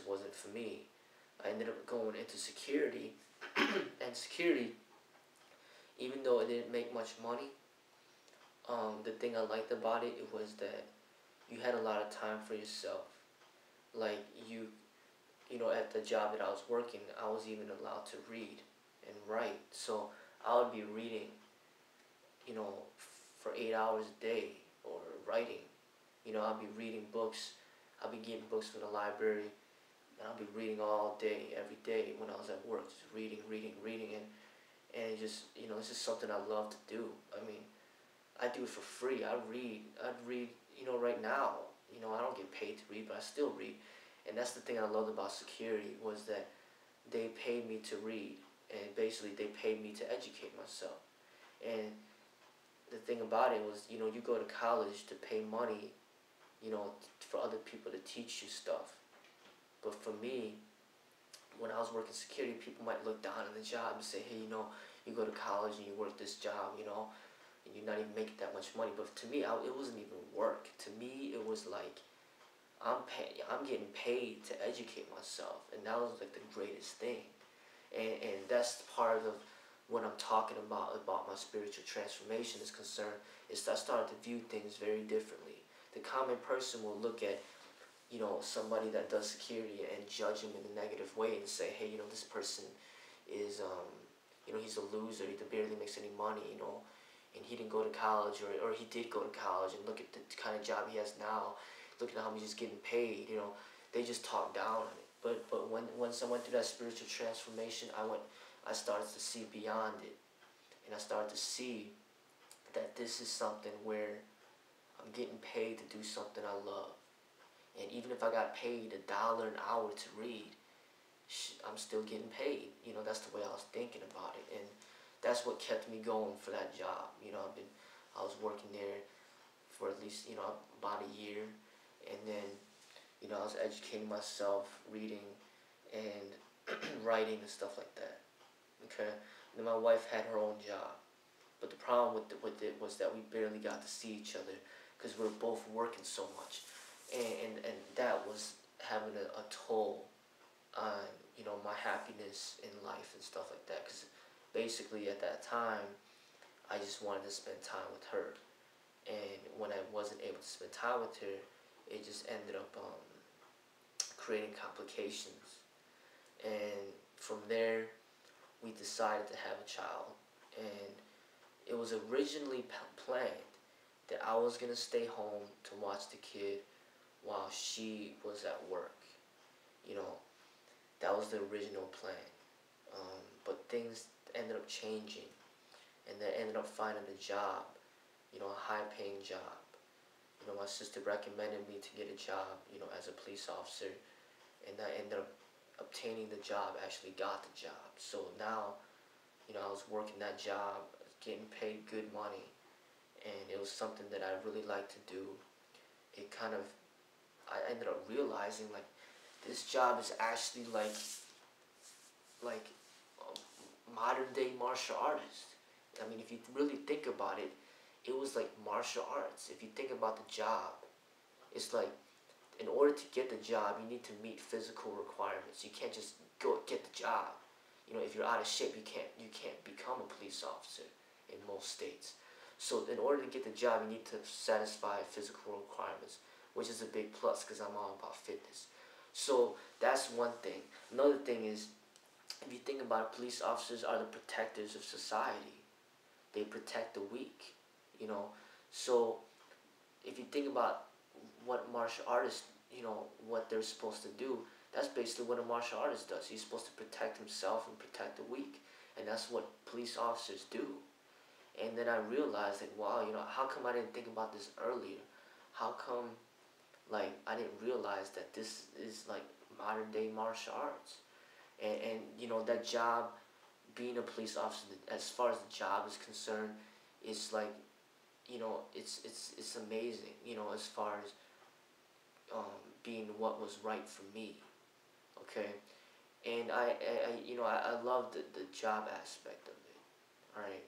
just wasn't for me. I ended up going into security, and security, even though it didn't make much money, the thing I liked about it, it was that you had a lot of time for yourself. Like at the job that I was working, I was even allowed to read and write. So I would be reading, you know, for 8 hours a day, or writing. I'd be reading books. I'd be getting books from the library, and I'd be reading all day, every day when I was at work, just reading, reading, reading, and it just, it's just something I love to do. I mean, I do it for free. I'd read, right now. I don't get paid to read, but I still read. And that's the thing I loved about security, was that they paid me to read, and basically they paid me to educate myself. And the thing about it was, you go to college to pay money, for other people to teach you stuff. But for me, when I was working security, people might look down on the job and say, hey, you go to college and you work this job, and you're not even making that much money. But to me, it wasn't even work. To me, it was like, I'm getting paid to educate myself, and that was like the greatest thing. And that's part of what I'm talking about my spiritual transformation is concerned, is I started to view things very differently. The common person will look at, somebody that does security and judge him in a negative way and say, hey, this person is, he's a loser, he barely makes any money, and he didn't go to college, or he did go to college, and look at the kind of job he has now, look at how he's just getting paid, they just talk down on it. But once I went through that spiritual transformation, I started to see beyond it, and I started to see that this is something where I'm getting paid to do something I love. And even if I got paid $1 an hour to read, I'm still getting paid. That's the way I was thinking about it. And that's what kept me going for that job. I was working there for at least, about a year. And then, I was educating myself, reading and writing and stuff like that. Okay? And then my wife had her own job. But the problem with it was that we barely got to see each other because we were both working so much. And that was having a toll on, my happiness in life and stuff like that. Because basically at that time, I just wanted to spend time with her. And when I wasn't able to spend time with her, it just ended up creating complications. And from there, we decided to have a child. And it was originally planned that I was going to stay home to watch the kid while she was at work. That was the original plan. But things ended up changing, and I ended up finding a job, a high-paying job. My sister recommended me to get a job, as a police officer, and I ended up obtaining the job, actually got the job. So now, I was working that job, getting paid good money, and it was something that I really liked to do. I ended up realizing, like, this job is actually like modern day martial artist. I mean, if you really think about it, it was like martial arts. If you think about the job, it's like, in order to get the job, you need to meet physical requirements. You can't just go get the job. If you're out of shape, you can't become a police officer in most states. So in order to get the job, you need to satisfy physical requirements, which is a big plus because I'm all about fitness. So that's one thing. Another thing is, if you think about it, police officers are the protectors of society. They protect the weak, So if you think about what martial artists, what they're supposed to do, that's basically what a martial artist does. He's supposed to protect himself and protect the weak. And that's what police officers do. And then I realized that, wow, how come I didn't think about this earlier? How come, like, I didn't realize that this is, like, modern day martial arts? And that job, being a police officer, as far as the job is concerned, it's like, it's amazing, as far as being what was right for me, okay? And I love the job aspect of it, all right?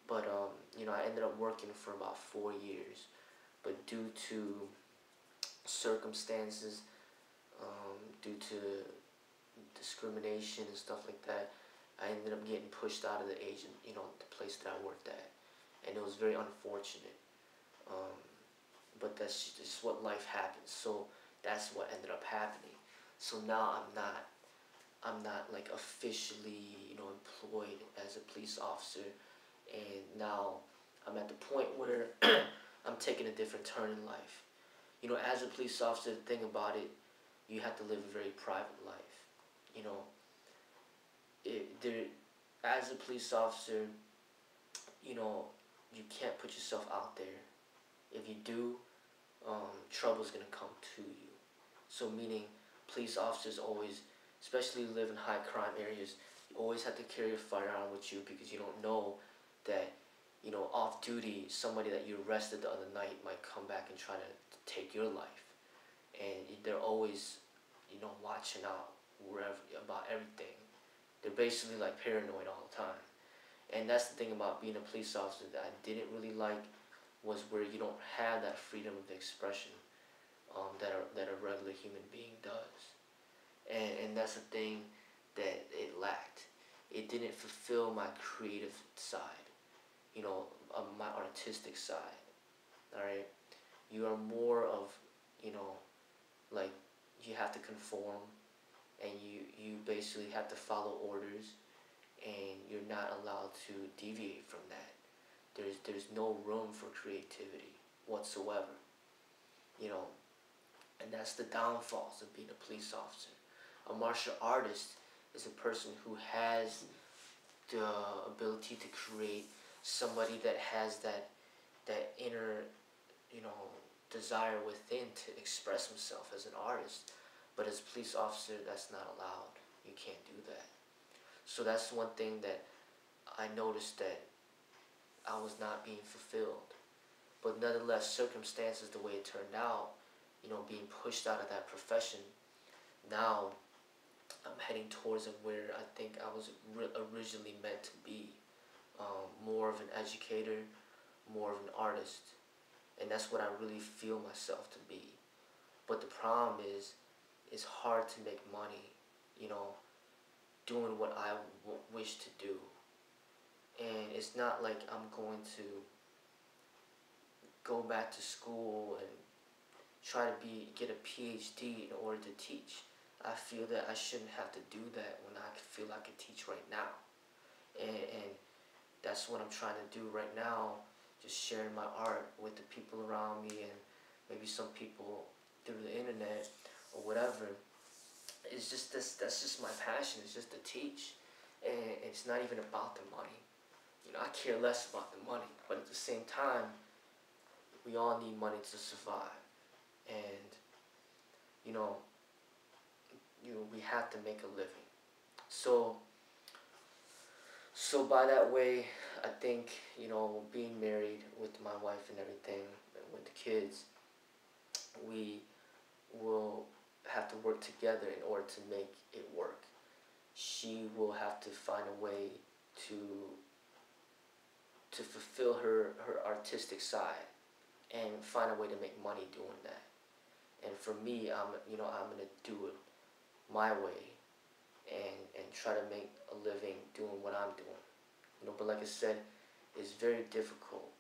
But, I ended up working for about 4 years, but due to circumstances, due to discrimination and stuff like that. I ended up getting pushed out of the Asian, the place that I worked at, and it was very unfortunate. Um, but that's just what life happens. So that's what ended up happening. So now I'm not like officially, employed as a police officer, and now I'm at the point where I'm taking a different turn in life. As a police officer, the thing about it, you have to live a very private life. You know, as a police officer, you can't put yourself out there. If you do, trouble's gonna come to you. So meaning, police officers always, especially live in high crime areas, you always have to carry a firearm with you because you don't know that, off duty, somebody that you arrested the other night might come back and try to take your life. And they're always, watching out wherever about everything. They're basically like paranoid all the time. And that's the thing about being a police officer that I didn't really like, was where you don't have that freedom of expression that a regular human being does. And that's the thing that it lacked. It didn't fulfill my creative side, my artistic side. Alright? You are more of, like, you have to conform, and you basically have to follow orders, and you're not allowed to deviate from that. There's no room for creativity whatsoever. And that's the downfalls of being a police officer. A martial artist is a person who has the ability to create, somebody that has that inner, desire within to express himself as an artist. But as a police officer, that's not allowed. You can't do that. So that's one thing that I noticed, that I was not being fulfilled. But nonetheless, circumstances, the way it turned out, being pushed out of that profession, now I'm heading towards where I think I was originally meant to be. More of an educator, more of an artist. And that's what I really feel myself to be. But the problem is, it's hard to make money, doing what I wish to do. And it's not like I'm going to go back to school and try to get a PhD in order to teach. I feel that I shouldn't have to do that when I feel I can teach right now. And that's what I'm trying to do right now, just sharing my art with the people around me, and maybe some people through the internet or whatever. It's just that's just my passion. It's just to teach, and it's not even about the money. I care less about the money, but at the same time, we all need money to survive, and we have to make a living. So by that way, I think, being married with my wife and everything, and with the kids, we will have to work together in order to make it work. She will have to find a way to fulfill her artistic side, and find a way to make money doing that. And for me, I'm gonna do it my way, and try to make a living doing what I'm doing. But like I said, it's very difficult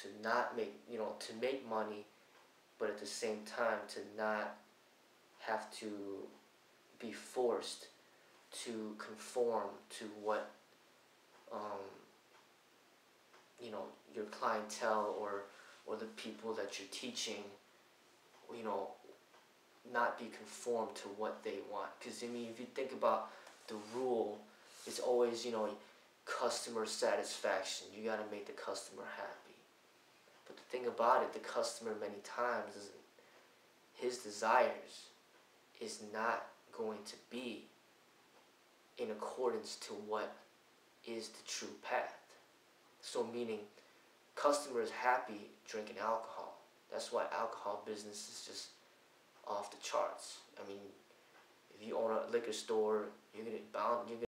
to not make, to make money, but at the same time to not have to be forced to conform to what your clientele or the people that you're teaching, not be conformed to what they want. Because if you think about the rule, it's always, customer satisfaction. You got to make the customer happy. But the thing about it, the customer many times, his desires is not going to be in accordance to what is the true path. So meaning, customer is happy drinking alcohol. That's why alcohol business is just off the charts. If you own a liquor store, you're gonna